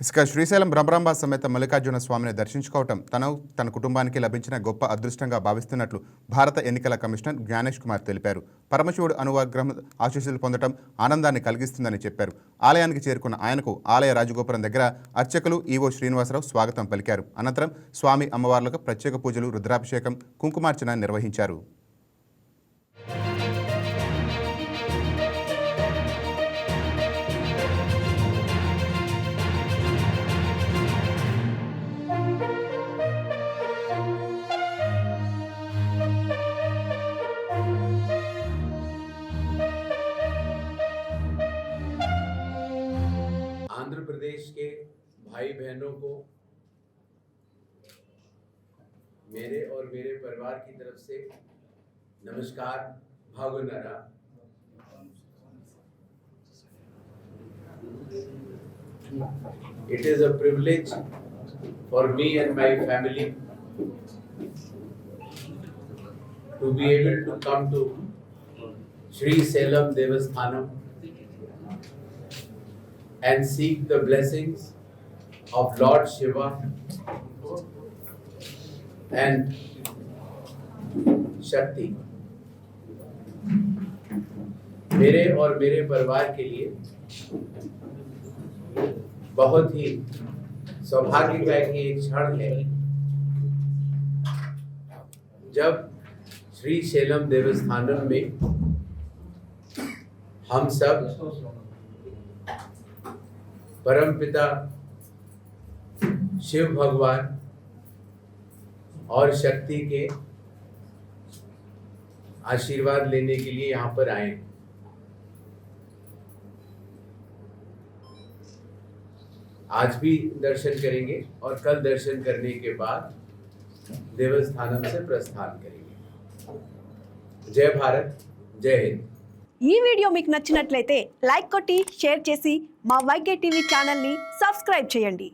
ఇక శ్రీశైలం భ్రమరాంబ సమేత మల్లికార్జున స్వామిని దర్శించుకోవటం తన కుటుంబానికి లభించిన గొప్ప అదృష్టంగా భావిస్తున్నట్లు భారత ఎన్నికల కమిషనర్ జ్ఞానేష్ కుమార్ తెలిపారు. పరమశివుడు అనుగ్రహం ఆశీస్సులు పొందడం ఆనందాన్ని కలిగిస్తుందని చెప్పారు. ఆలయానికి చేరుకున్న ఆయనకు ఆలయ రాజగోపురం దగ్గర అర్చకులు ఈవో శ్రీనివాసరావు స్వాగతం పలికారు. అనంతరం స్వామి అమ్మవార్లకు ప్రత్యేక పూజలు, రుద్రాభిషేకం, కుంకుమార్చన నిర్వహించారు. आंध्र प्रदेश के भाई बहनों को मेरे और मेरे परिवार की तरफ से नमस्कार, भागुनरा। It is a privilege for me and my family to be able to come to Sri Selam Devasthanam and seek the blessings of Lord Shiva and Shakti. मेरे और मेरे परिवार के लिए बहुत ही सौभाग्य का एक क्षण है जब श्री शैलम देवस्थानम में हम सब परमपिता शिव भगवान और शक्ति के आशीर्वाद लेने के लिए यहाँ पर आए। आज भी दर्शन करेंगे और कल दर्शन करने के बाद देवस्थानम से प्रस्थान करेंगे। जय भारत, जय हिंद। ఈ వీడియో మీకు నచ్చినట్లయితే లైక్ కొట్టి షేర్ చేసి మా వైకే టీవీ ఛానల్ని సబ్స్క్రైబ్ చేయండి.